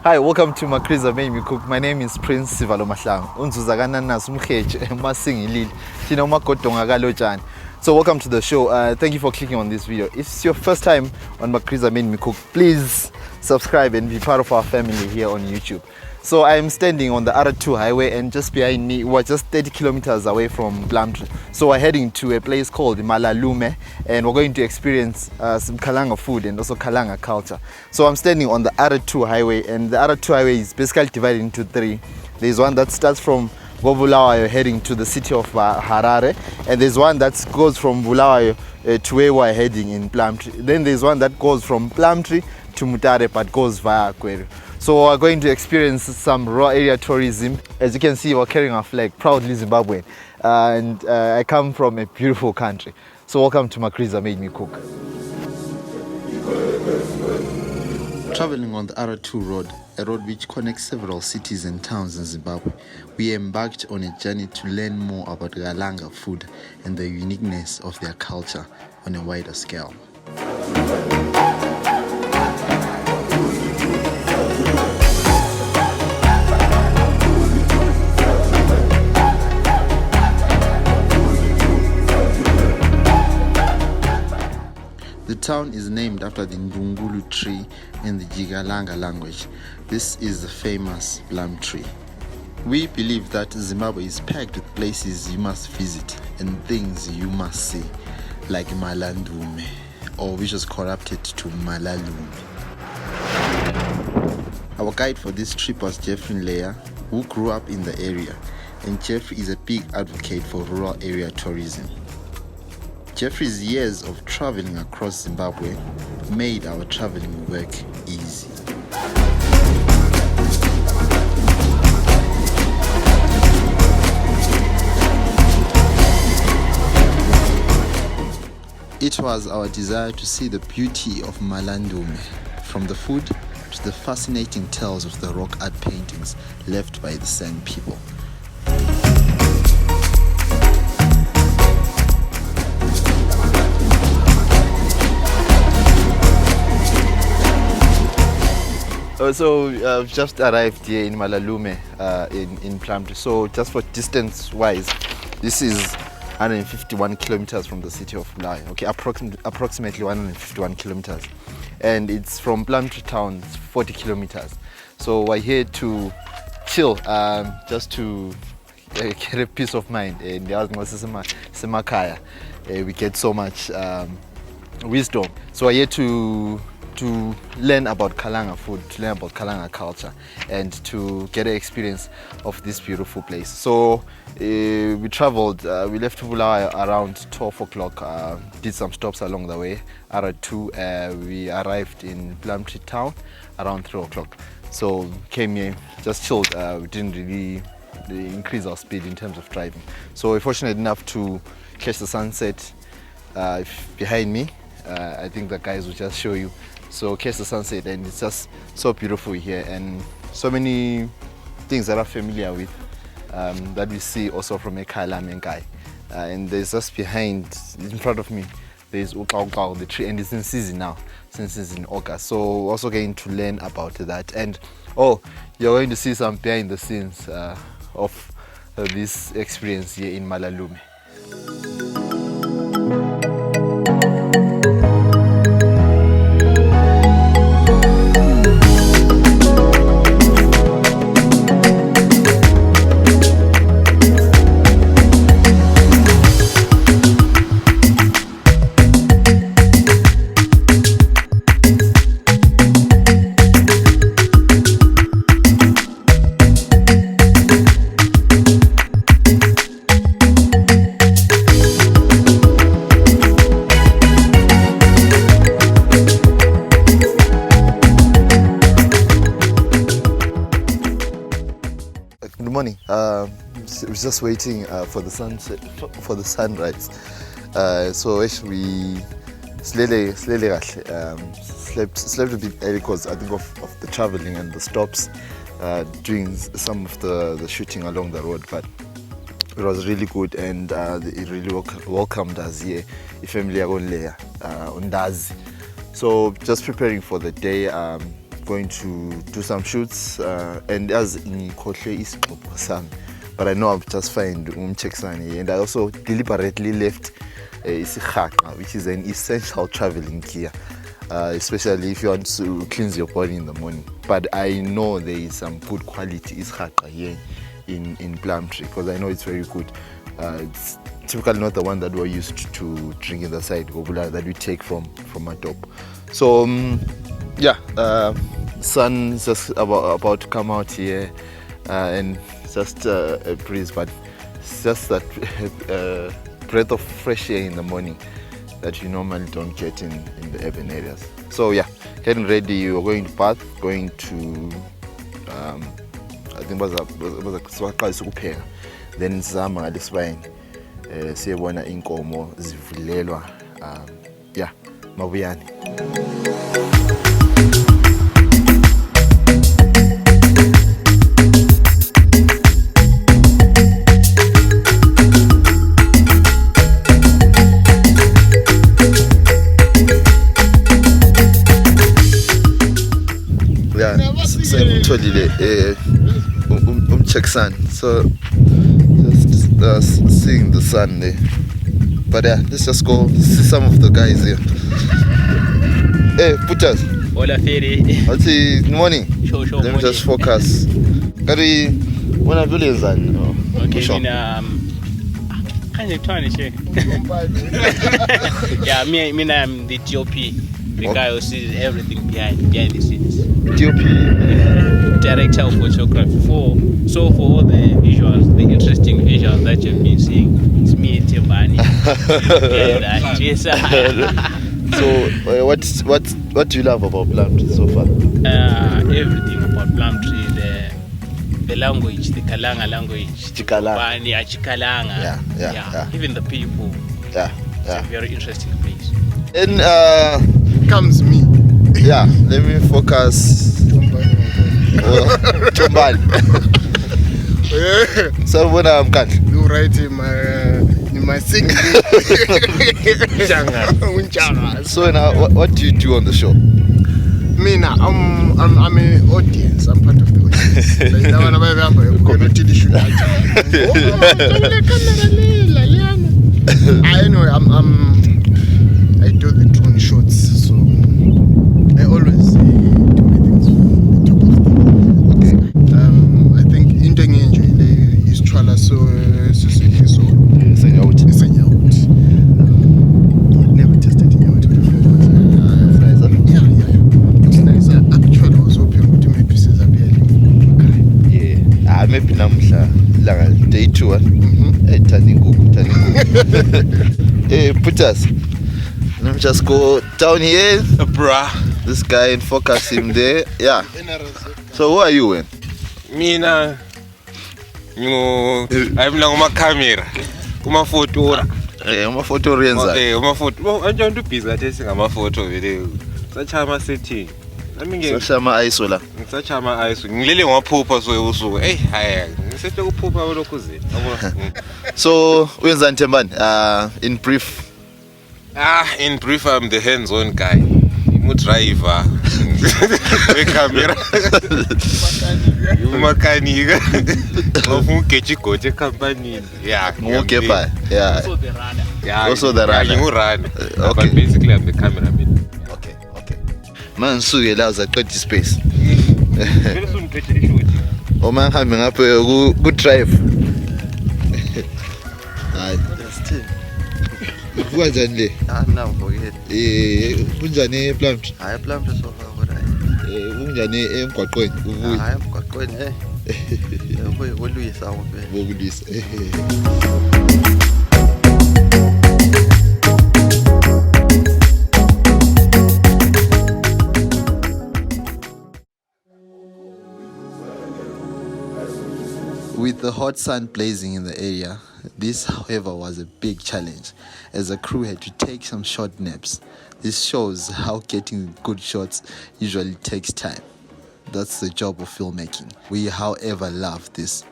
Hi, welcome to Magriza Made Me Cook. My name is Prince Sivalo Mahlangu. Unzuzakana naso umkheje masingilili. Thina umagodonga kalotshani. So welcome to the show. Thank you for clicking on this video. If it's your first time on Magriza Made Me Cook, please subscribe and be part of our family here on YouTube. So I am standing on the R2 highway, and just behind me, we're just 30 kilometers away from Plumtree. So we're heading to a place called Malalume, and we're going to experience some Kalanga food and also Kalanga culture. So I'm standing on the R2 highway, and the R2 highway is basically divided into three. There's one that starts from Bulawayo heading to the city of Harare, and there's one that goes from Bulawayo to where we're heading in Plumtree. Then there's one that goes from Plumtree to Mutare but goes via Kweru. So we're going to experience some raw area tourism. As you can see, we're carrying our flag, proudly Zimbabwean, and I come from a beautiful country. So welcome to Magriza Made Me Cook. Traveling on the R2 road, a road which connects several cities and towns in Zimbabwe, we embarked on a journey to learn more about Kalanga food and the uniqueness of their culture on a wider scale. The town is named after the Ntungulu tree in the Jigalanga language. This is the famous Plum tree. We believe that Zimbabwe is packed with places you must visit and things you must see, like Malandume, or which was corrupted to Malalume. Our guide for this trip was Jeffrey Leah, who grew up in the area, and Jeffrey is a big advocate for rural area tourism. Jeffrey's years of traveling across Zimbabwe made our traveling work easy. It was our desire to see the beauty of Malandume, from the food to the fascinating tales of the rock art paintings left by the San people. So I've just arrived here in Malalume in Plumtree. So just for distance wise, this is 151 kilometers from the city of Bulawayo. Okay, approximately 151 kilometers. And it's from Plumtree town, it's 40 kilometers. So we're here to chill, just to get a peace of mind. And we get so much wisdom. So we're here to learn about Kalanga food, to learn about Kalanga culture, and to get an experience of this beautiful place. So we traveled, we left Bulawayo around 12 o'clock, did some stops along the way. R2, we arrived in Plumtree town around 3 o'clock. So came here, just chilled, we didn't really increase our speed in terms of driving. So we're fortunate enough to catch the sunset behind me. I think the guys will just show you. So catch the sunset, and it's just so beautiful here, and so many things that I'm familiar with that we see also from Ekhala Menkai. And there's just behind, in front of me, there's uGogo, the tree, and it's in season now, since it's in August. So also getting to learn about that. And you're going to see some behind the scenes of this experience here in Malalume. Good morning. We're just waiting for the sunset, for the sunrise. So actually, slept a bit early because I think of the traveling and the stops, doing some of the shooting along the road. But it was really good, and it really welcomed us here. Family Undazi. So just preparing for the day. going to do some shoots, and as in but I know I've just found Umkhemeswane, and I also deliberately left isiGaqa, which is an essential traveling gear, especially if you want to cleanse your body in the morning. But I know there is some good quality isiGaqa here in Plumtree, because I know it's very good. It's typically not the one that we're used to drink in the side that we take from a top. So sun is just about to come out here, and it's just a breeze, but it's just that breath of fresh air in the morning that you normally don't get in the urban areas. So yeah, getting ready. We're going to bath, going to I think then sizama ngalesibane siyebona inkomo zivulelwa mabuyane. Sengitholile Umkhemeswane, so just seeing the sun there. But yeah, let's just go see some of the guys here. Hey, Putas. Hola, Feri. Good morning. Let me just focus. Kari, when I village and okay, yeah, me, I'm the DOP, the guy who sees everything behind the scenes. DOP, director of photography. For all the visuals, the interesting visuals that you've been seeing, it's me, Timbani. So, what do you love about Plumtree so far? Everything about Plumtree, the language, the Kalanga language, Chikalanga. Yeah. Even the people. Yeah. It's a very interesting place. And comes me. Yeah, let me focus. Tumbani. So when I'm cut, you write in my single. So now, what do you do on the show? Me now, I'm an audience. I'm part of the audience. I do the drone shots, so I always do my things from the top of the. Okay. I think into is trailer so never tested in out before, but it's nice. Actually, I was hoping to make pieces appear. Yeah, maybe namuhla day 2 turning Hey, put us. Let me just go down here, bruh. This guy, and focus him there. Yeah. So who are you in? Mina, I'm like camera. Photo. Photo renza. Photo. I don't do pizza testing photo video. Such a setting. Let me get such a isola. Such a isola. Ngilele ngwaphupha so hey hayi. Ngisethe ukuphupha lokhuze. So wenza Ntembani in brief. In brief, I'm the hands-on guy. I'm a driver. The camera. I'm a mechanic. I'm a company. Yeah. Yeah. Also the runner. Yeah. Also the runner. You run. Okay. But basically, I'm the cameraman. Okay. Man, so you allow that 20 space. Very soon, get the shoot. Oh man, coming up good drive. Kunjani now forget. Kunjani Plumtree? I Plumtree so far what I. Kunjani emgwaqweni uvuyi? I am emgwaqweni Uluyisa Uluyisa. With the hot sun blazing in the area, this, however, was a big challenge, as the crew had to take some short naps. This shows how getting good shots usually takes time. That's the job of filmmaking. We, however, love this.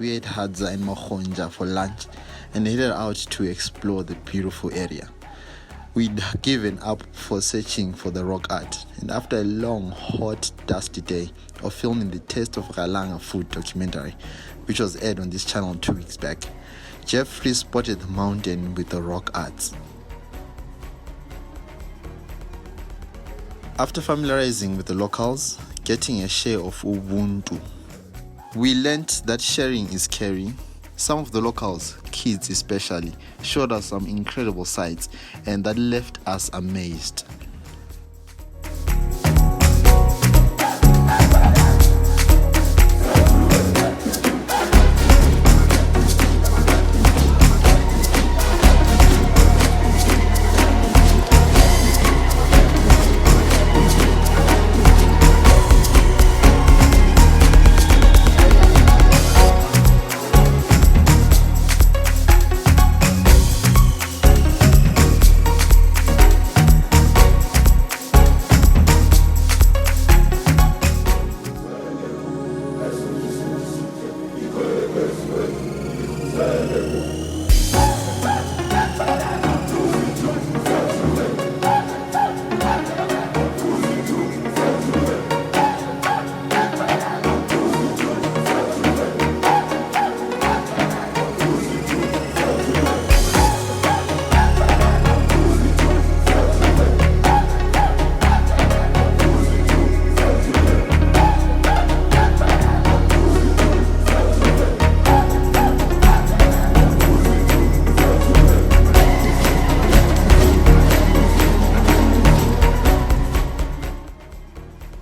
We ate hadza and mahonja for lunch and headed out to explore the beautiful area. We'd given up for searching for the rock art, and after a long, hot, dusty day of filming the Taste of Kalanga food documentary, which was aired on this channel 2 weeks back, Jeffrey spotted the mountain with the rock arts. After familiarizing with the locals, getting a share of Ubuntu, we learnt that sharing is caring. Some of the locals, kids especially, showed us some incredible sights, and that left us amazed.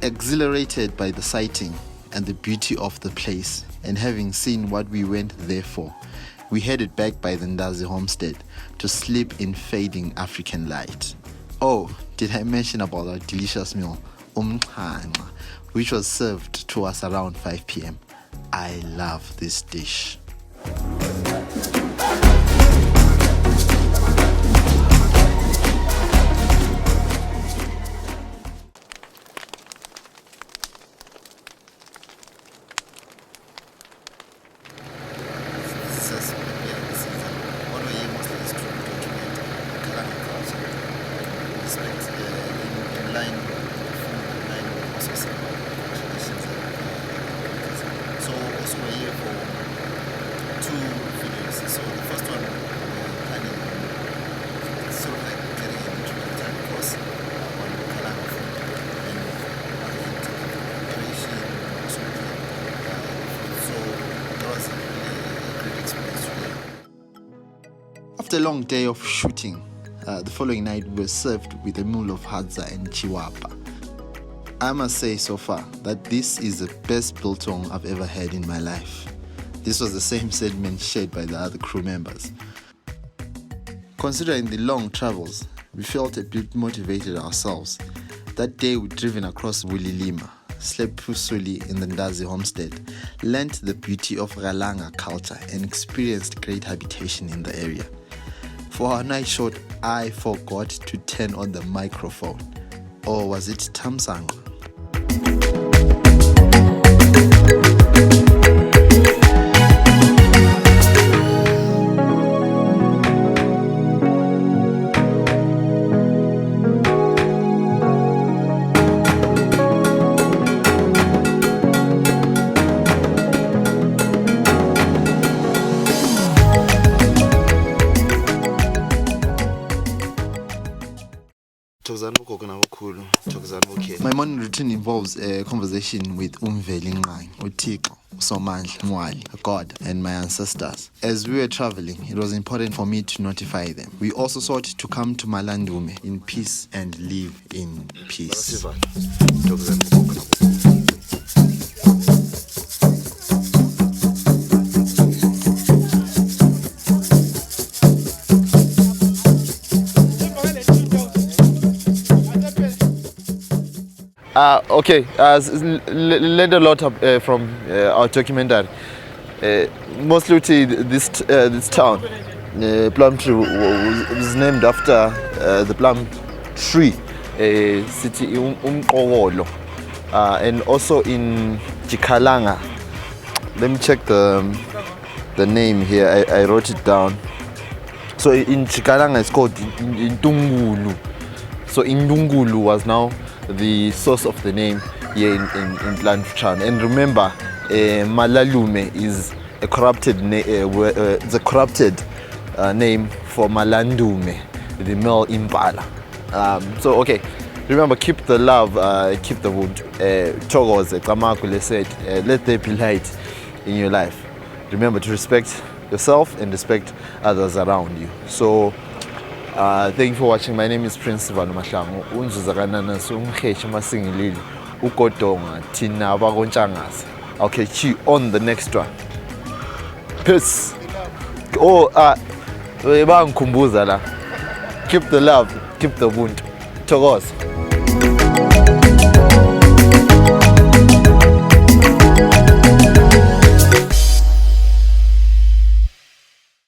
Exhilarated by the sighting and the beauty of the place, and having seen what we went there for, we headed back by the Ndazi homestead to sleep in fading African light. Oh, did I mention about our delicious meal, Umkhemeswane, which was served to us around 5 p.m. I love this dish. After a long day of shooting, the following night we were served with a meal of hadza and Tjihwabha. I must say so far that this is the best biltong I've ever had in my life. This was the same sentiment shared by the other crew members. Considering the long travels, we felt a bit motivated ourselves. That day we'd driven across Bulilima, slept peacefully in the Ndazi homestead, learnt the beauty of Kalanga culture, and experienced great habitation in the area. For our night shot, I forgot to turn on the microphone. Or was it Tamsang? My morning routine involves a conversation with Umvelinqangi, Uthixo, Somandla, Mwali, God, and my ancestors. As we were traveling, it was important for me to notify them. We also sought to come to Malandume in peace and live in peace. Okay, learned a lot from our documentary. Mostly this town, Plumtree, was named after the plum tree, city Umkhemeswane, and also in Kalanga. Let me check the name here. I wrote it down. So in Chikalanga it's called Ntungulu. So Ntungulu was now the source of the name here in Plumtree. And remember, Malalume is a corrupted the corrupted name for Malandume, the male impala. So okay, remember, keep the love, keep the wood. Togoze, Kamakule said, let there be light in your life. Remember to respect yourself and respect others around you. So thank you for watching. My name is Prince Vanu Mahlangu. Unzuzakanana Umkhemeswane uGogo Tina Abakonchangazi. I'll catch you on the next one. Peace. Oh, keep the love, keep the Ubuntu. Togoze.